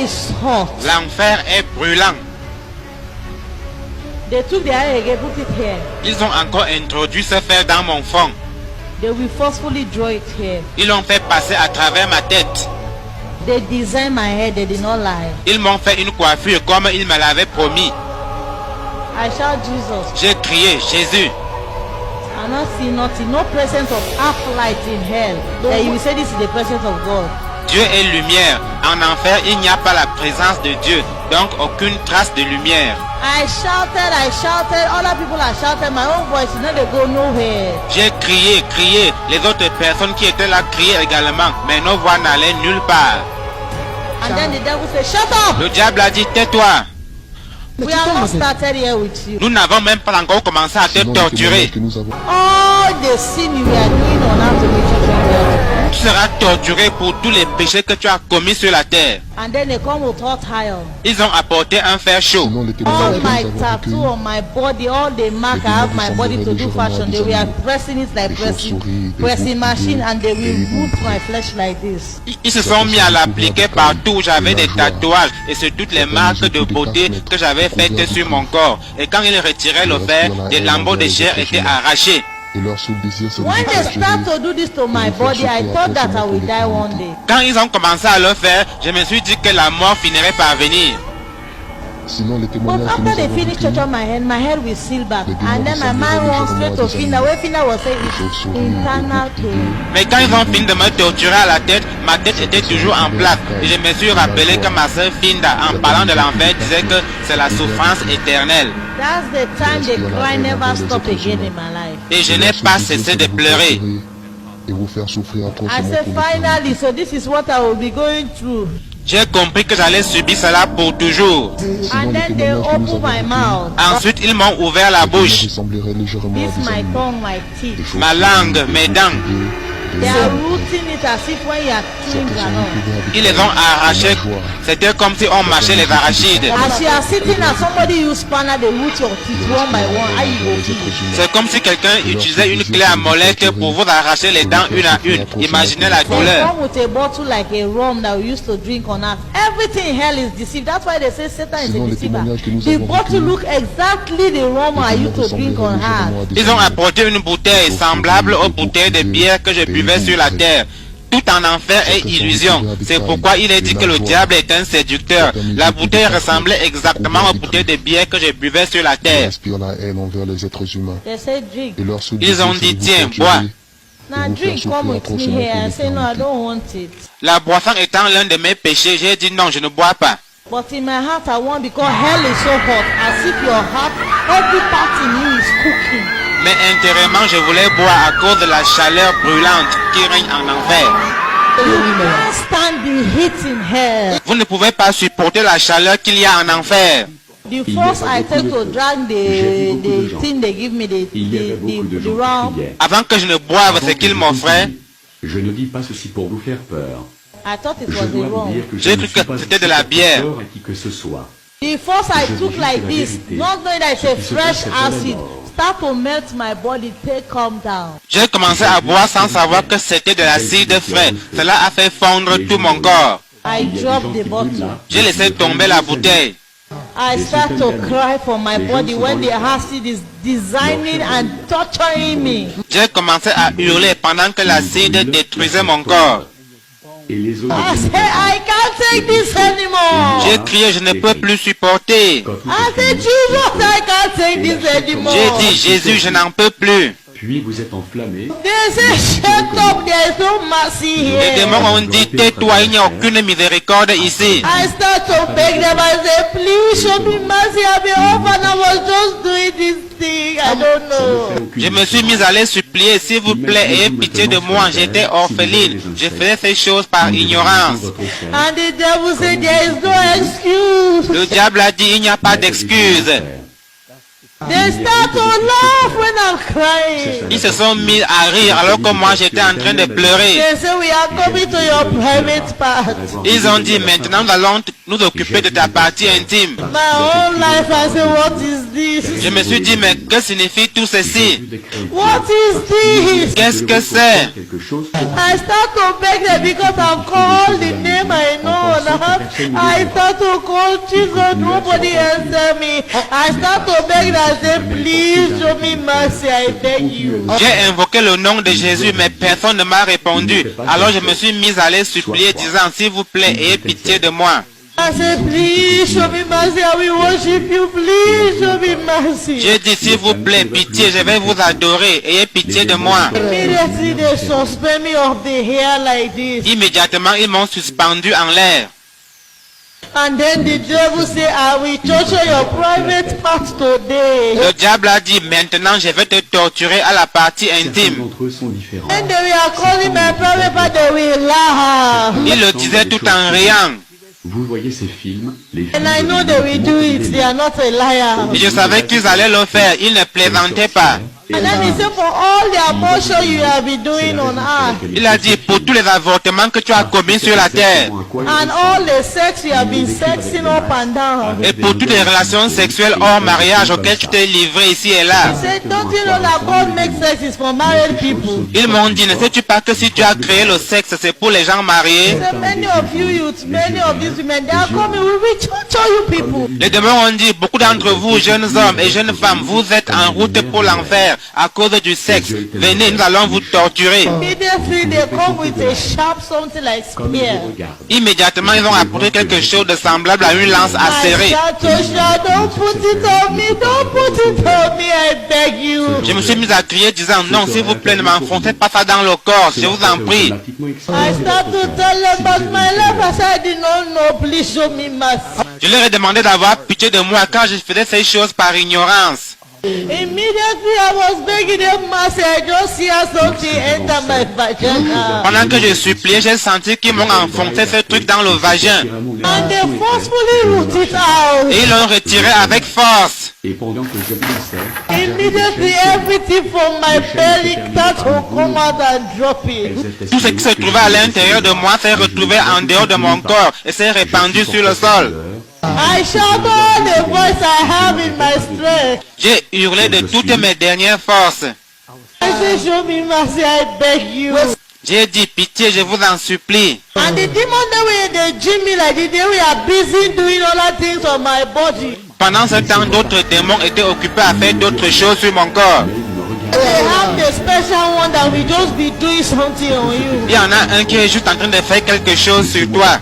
is hot. L'enfer est brûlant. They took the iron again, put it here. Ils ont encore introduit ce fer dans mon front. They will forcefully draw it here. Ils l'ont fait passer à travers ma tête. They designed my head, they did not lie. Ils m'ont fait une coiffure comme ils me l'avaient promis. I shout Jesus. J'ai crié Jésus. I not see nothing, no presence of half light in hell. That you will say this is the presence of God. Dieu est lumière. En enfer, il n'y a pas la présence de Dieu. Donc aucune trace de lumière. I shouted, other people are shouting, my own voice, you know they go nowhere. J'ai crié. Les autres personnes qui étaient là criaient également. Mais nos voix n'allaient nulle part. And then the devil said, shut up! Le diable a dit tais-toi. We have not started here with you. Nous n'avons même pas encore commencé à te torturer. All the sin you are doing on earth to be children. Tu seras torturé pour tous les péchés que tu as commis sur la terre. And then they come with hot iron. Ils ont apporté un fer chaud. All my tattoo on my body, all the mark I have my body to do fashion, they were pressing it like pressing machine, and they will root my flesh like this. Ils se sont mis à l'appliquer partout où j'avais des tatouages et sur toutes les marques de beauté que j'avais faites sur mon corps. Et quand ils retiraient le fer, des lambeaux de chair étaient arrachés. When they start to do this to my body, I thought that I will die one day. Quand ils ont commencé à le faire, je me suis dit que la mort finirait par venir. But after they finish touching my head will seal back. And then my mind went straight to Finna. Where Finna was saying it's internal pain. Mais quand ils ont fini de me torturer à la tête, ma tête était toujours en place. Et je me suis rappelé que ma sœur Finda, en parlant de l'enfer, disait que c'est la souffrance éternelle. That's the time the cry never stop again in my life. Et je n'ai pas cessé de pleurer. I said finally, so this is what I will be going through. J'ai compris que j'allais subir cela pour toujours. And then they opened my mouth. Ensuite, ils m'ont ouvert la bouche. This my tongue, my teeth. Ma langue, mes dents. They are rooting it as if when you are chewing granite. Ils les ont arrachés. C'était comme si on mâchait les arachides. As you are sitting and somebody use spanner, they root your teeth one by one. How you go feel? C'est comme si quelqu'un utilisait une clé à molette pour vous arracher les dents une à une. Imaginez la They douleur. come with a bottle like a rum that we used to drink on earth. Everything in hell is deceived. That's why they say Satan is a deceiver. The bottle look exactly the rum I used to drink on earth. Ils ont apporté une bouteille semblable aux bouteilles de bière que je buvais sur la terre. Tout en enfer est illusion. C'est pourquoi il est dit que le diable est un séducteur. La bouteille ressemblait exactement aux bouteilles de bière que je buvais sur la terre. They say drink. Ils ont dit tiens, bois. Now drink, come with me here. I say no, I don't want it. La boisson étant l'un de mes péchés, j'ai dit non, je ne bois pas. But in my heart I want, because hell is so hot, as if your heart, every part in you is cooking. Mais intérieurement, je voulais boire à cause de la chaleur brûlante qui règne en enfer. You can't stand the heat in hell. Vous ne pouvez pas supporter la chaleur qu'il y a en enfer. The first I take to drink the thing they give me, the rum. Avant que je ne boive ce qu'ils m'offraient, Je ne dis pas ceci pour vous faire peur. I thought it Je was the dois vous rum. dire que je J'ai ne cru suis que pas c'était ici de la pour bière. faire peur à qui que ce soit. The first I Je took vous like dis la this, vérité. not knowing that it's a Ce qui se fresh passe, c'est pas la acid. mort. Start to melt my body, take calm down. j'ai commencé à boire sans savoir que c'était de l'acide frais. Cela a fait fondre tout mon corps. I dropped the bottle. J'ai laissé tomber la bouteille. I start to cry for my body when the acid is designing and torturing me. J'ai commencé à hurler pendant que l'acide détruisait mon corps. Et les autres I said, I can't take this anymore. J'ai crié, je ne peux plus supporter. quand tout I est said, fini, Jesus, I can't take this anymore. J'ai dit, Jésus, je n'en peux plus. puis vous êtes enflammé. They say, shut up, there's no mercy Les here. démons ont dit, tais-toi, il n'y a aucune miséricorde ici. I start to beg them. I say, please show me mercy. I've been orphan. I was just doing this thing. I don't know. Je me suis mis à les supplier, s'il vous plaît, ayez pitié de moi, j'étais orpheline. Je faisais ces choses par ignorance. And the devil said, there is no excuse. Le diable a dit, il n'y a pas d'excuse. They start to laugh when I'm crying. Ils se sont mis à rire alors que moi j'étais en train de pleurer. They say we are coming to your private part. Ils ont dit maintenant nous allons nous occuper de ta partie intime. My whole life I say, what is this? Je me suis dit mais que signifie tout ceci? What is this? Qu'est-ce que c'est? Quelque chose I start to beg them because I've called the name I know. I start to call Jesus. Nobody answer me. I start to beg them. I say, please show me mercy. I beg you. J'ai invoqué le nom de Jésus mais personne ne m'a répondu. Alors je me suis mis à les supplier disant s'il vous plaît ayez pitié de moi. I say, please show me mercy. I will worship you. Please show me mercy. J'ai dit s'il vous plaît pitié je vais vous adorer ayez pitié de moi. Immediately they suspend me of the hair like this. Immédiatement ils m'ont suspendu en l'air. And then the devil say, I will torture your private part today. Le diable a dit maintenant je vais te torturer à la partie Certains intime. d'entre eux sont différents. And they are calling my private part, they will laugh. Il le disait tout en riant. Vous voyez ces films, les films And I know they will do it. They are not a liar. Et je savais qu'ils allaient le faire. Ils ne plaisantaient pas. And then he said, for all the abortion you have been doing on earth, Il a dit pour tous les avortements que tu as commis sur la terre and all the sex you have been sexing up and down. et pour toutes les relations sexuelles hors mariage auxquelles tu t'es livré ici et là. He said, don't you know that God makes sex is for married people? Ils m'ont dit ne sais-tu pas que si tu as créé le sexe c'est pour les gens mariés? He said, many of you youths, many of these women, they are coming, we will torture you people. Les démons ont dit beaucoup d'entre vous jeunes hommes et jeunes femmes vous êtes en route pour l'enfer à cause du sexe. Venez nous allons vous torturer. Immediately they come with a sharp something like comme ils spear. vous regardent. Immédiatement ils ont apporté quelque chose de semblable à une lance I acérée. shout to shout, don't put it on me, don't put it on me, I beg you. Je me suis mis à crier disant non s'il vous plaît ne m'enfoncez pas ça dans le corps je vous en prie. I start to tell them about my life. I said, I did not know, please show me mercy. Je leur ai demandé d'avoir pitié de moi car je faisais ces choses par ignorance. Immediately I was begging them mercy. I just see something enter my vagina. Pendant que je suppliais, j'ai senti qu'ils m'ont enfoncé ce truc dans le vagin. And they forcefully root it out. Et ils l'ont retiré avec force. Et pendant que je glissais, Immediately everything from my belly start to come out and drop it. elles étaient Tout ce qui se trouvait à l'intérieur de moi s'est retrouvé en dehors de mon corps et s'est répandu sur le sol. I shout all the voice I have in my strength. J'ai hurlé de toutes mes dernières forces. I say, show me mercy, I beg you. J'ai dit pitié, je vous en supplie. And the demon they gym me like this, they were busy doing other things on my body. Pendant ce temps, d'autres démons étaient occupés à faire d'autres choses sur mon corps. They have the special one that will just be doing something on you. Il y en a un qui est juste en train de faire quelque chose sur toi.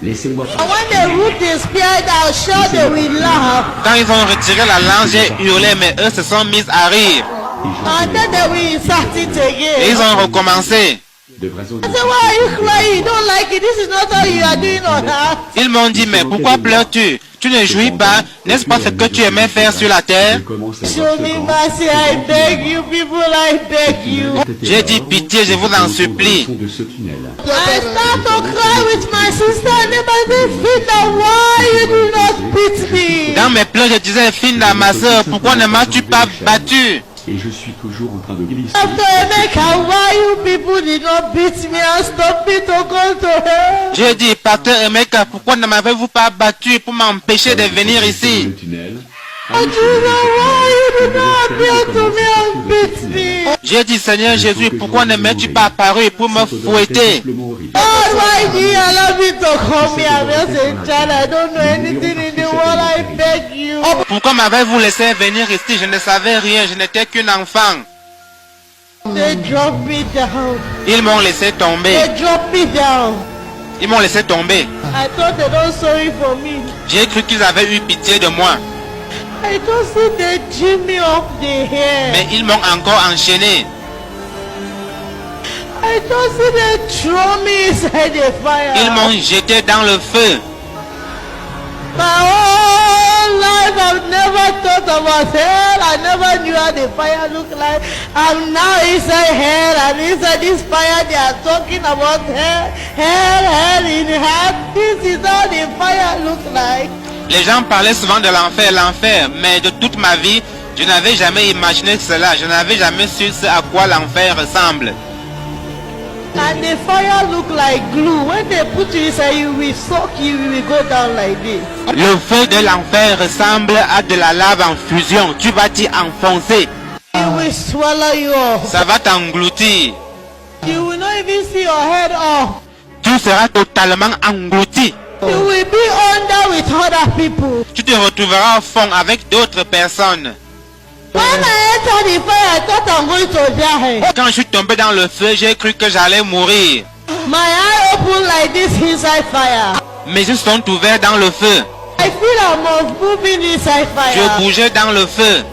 Laissez-moi And when they root the spirit out, sure they will laugh. Quand ils ont retiré la lance, j'ai hurlé, mais eux se sont mis à rire. And then they will insert it Et ils again. ont recommencé. de vrais I auditeurs. said, why are you crying? You don't like it. This is not how you are doing on earth. Ils m'ont dit, mais pourquoi pleures-tu? Tu ne jouis pas, n'est-ce pas ce que tu aimais faire sur la terre? Show me mercy, I beg you, people, I beg you. J'ai dit pitié, je vous en supplie. De ce tunnel. I start to cry with my sister and then I say, Finda, why you do not beat me? Dans mes pleurs, je disais, Finda, ma soeur, pourquoi ne m'as-tu pas battu? Et je suis toujours en train de glisser. After Emeka, why you people did not beat me and stop me to go to hell? J'ai dit, pasteur Emeka, pourquoi ne m'avez-vous pas battu pour m'empêcher de venir ici? Le tunnel. I do know why you do not appear to me and beat me. J'ai dit, Seigneur Jésus, pourquoi ne m'es-tu pas apparu pour me fouetter? God, why do you allow me to come here? I'm just a child. I don't know anything in the world. I beg you. Pourquoi m'avez-vous laissé venir ici? Je ne savais rien, je n'étais qu'une enfant. They drop me down. Ils m'ont laissé tomber. They drop me down. Ils m'ont laissé tomber. I thought they don't sorry for me. J'ai cru qu'ils avaient eu pitié de moi. I don't see they gym me up the hair. Mais ils m'ont encore enchaîné. I don't see they throw me inside the fire. Ils m'ont jeté dans le feu. My whole life I've never thought about hell. I never knew how the fire looked like. I'm now inside hell, and inside this fire they are talking about hell, hell in hell. This is how the fire looks like. Les gens parlaient souvent de l'enfer, mais de toute ma vie, je n'avais jamais imaginé cela. Je n'avais jamais su ce à quoi l'enfer ressemble. And the fire look like glue. When they put you inside, you will suck, you will go down like this. Le feu de l'enfer ressemble à de la lave en fusion. Tu vas t'y enfoncer. It will swallow you up. Ça va t'engloutir. You will not even see your head off. Tu seras totalement englouti. You will be under with other people. Tu te retrouveras au fond avec d'autres personnes. When I entered the fire, I thought I'm going to die. Quand je suis tombé dans le feu, j'ai cru que j'allais mourir. My eye opened like this inside fire. Mes yeux sont ouverts dans le feu. I feel I'm moving inside Je fire. bougeais dans le feu.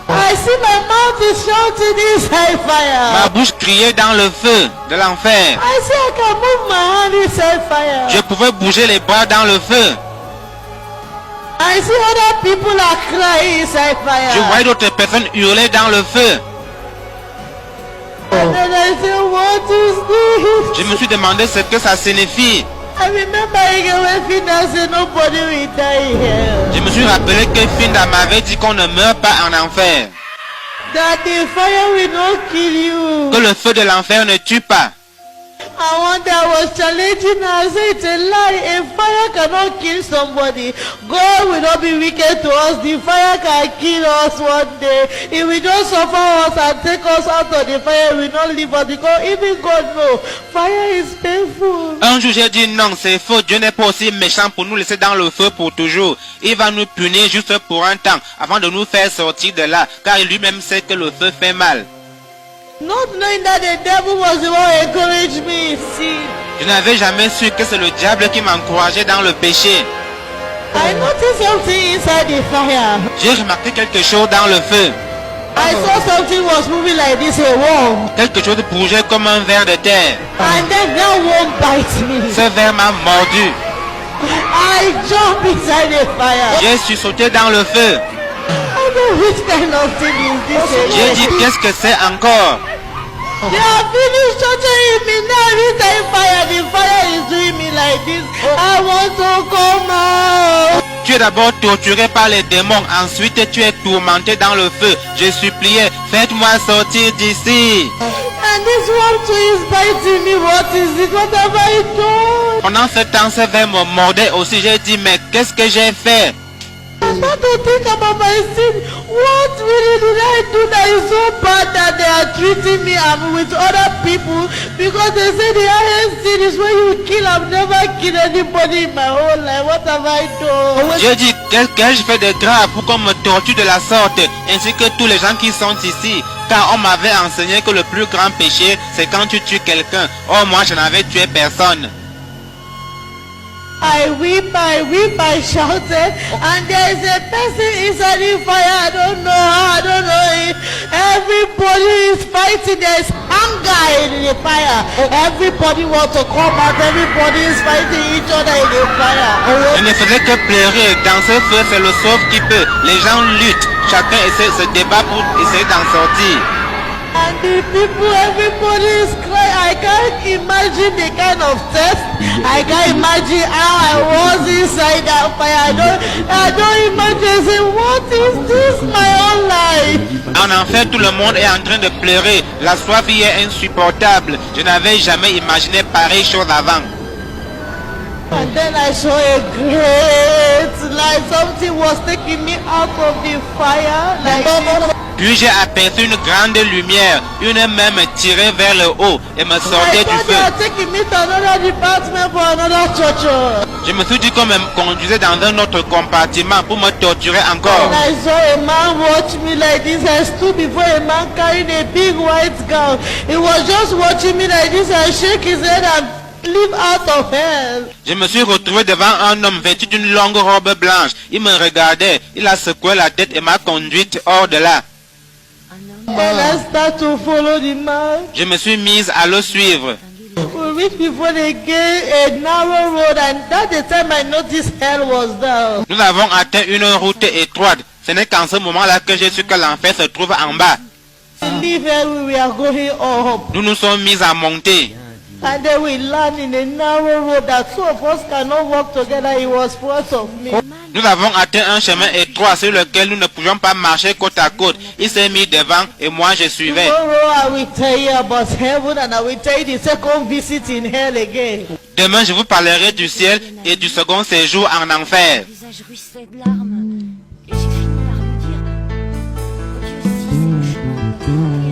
I see my mouth is shouting inside Ma fire. bouche criait dans le feu de l'enfer. I see I can move my hand inside fire. Je pouvais bouger les bras dans le feu. I see other people are crying inside fire. Je voyais d'autres personnes hurler dans le feu. And then I say, what is this? Je me suis demandé ce que ça signifie. I remember again when Fina said nobody will die here. Je me suis rappelé que Finda m'avait dit qu'on ne meurt pas en enfer. That the fire will not kill you. Que le feu de l'enfer ne tue pas. I one day I was challenging her. I said it's a lie. A fire cannot kill somebody. God will not be wicked to us. The fire can kill us one day. He will just suffer us and take us out of the fire. He will not leave us because even God knows fire is painful. Un jour j'ai dit non, c'est faux. Dieu n'est pas aussi méchant pour nous laisser dans le feu pour toujours. Il va nous punir juste pour un temps avant de nous faire sortir de là. Car lui-même sait que le feu fait mal. Not knowing that the devil was the one who encouraged me in sin. Je n'avais jamais su que c'est le diable qui m'encourageait dans le péché. I noticed something inside the fire. J'ai remarqué quelque chose dans le feu. I saw something was moving like this, a worm. Quelque chose bougeait comme un ver de terre. And then that worm bite me. Ce ver m'a mordu. I jump inside the fire. J'ai sursauté dans le feu. I know which kind of thing is this. J'ai dit qu'est-ce que c'est encore? They are finished torturing me now inside fire. The fire is doing me like this. I want to come out. Tu es d'abord torturé par les démons, ensuite tu es tourmenté dans le feu. Je suppliais, faites-moi sortir d'ici. And this worm too is biting me. What is it? What have I done? Pendant ce temps, ce ver me mordait aussi. J'ai dit, mais qu'est-ce que j'ai fait? I start to think about my sin. What really did I do that is so bad that they are treating me with other people? Because they say the highest sin is when you kill. I've never killed anybody in my whole life. What have I done? J'ai dit, qu'est-ce que je fais de grave pour qu'on me torture de la sorte, ainsi que tous les gens qui sont ici? Car on m'avait enseigné que le plus grand péché, c'est quand tu tues quelqu'un. Or, moi, je n'avais tué personne. I weep, I shouted, and there is a person inside the fire. I don't know if everybody is fighting. There is anger in the fire. Everybody wants to come out. Everybody is fighting each other in the fire. Je ne faisais que pleurer. Dans ce feu, c'est le sauve qui peut. Les gens luttent. Chacun essaie se débat pour essayer d'en sortir. And the people, everybody is crying. I can't imagine the kind of test. I can't imagine how I was inside that fire. I don't imagine. Say, what is this? My whole life. En enfer, tout le monde est en train de pleurer. La soif y est insupportable. Je n'avais jamais imaginé pareille chose avant. And then I saw a great light. Something was taking me out of the fire. Puis j'ai aperçu une grande lumière. Une main me tirait vers le haut et me I sortait du thought they feu. were taking me to another department for another church. Je me suis dit qu'on me conduisait dans un autre compartiment pour me torturer encore. And I saw a man watch me like this. I stood before a man carrying a big white gown. He was just watching me like this and shake his head and leave out of hell. Je me suis retrouvé devant un homme vêtu d'une longue robe blanche. Il me regardait, il a secoué la tête et m'a conduite hors de là. And I start to follow the man. Je me suis mise à le suivre. We reached before the gate, a narrow road, and that's the time I noticed hell was down. Nous avons atteint une route étroite. Ce n'est qu'en ce moment-là que j'ai su que l'enfer se trouve en bas. We leave here, we are going up. Nous nous sommes mis à monter. And then we land in a narrow road that two of us cannot walk together. He was front of me. Nous avons atteint un chemin étroit sur lequel nous ne pouvions pas marcher côte à côte. Il s'est mis devant et moi je suivais. Tomorrow I will tell you about heaven and I will tell you the second visit in hell again. Demain je vous parlerai du ciel et du second séjour en enfer. Le visage ruisselait de larmes. Et j'ai fini par lui dire: Dieu, si c'est chaud.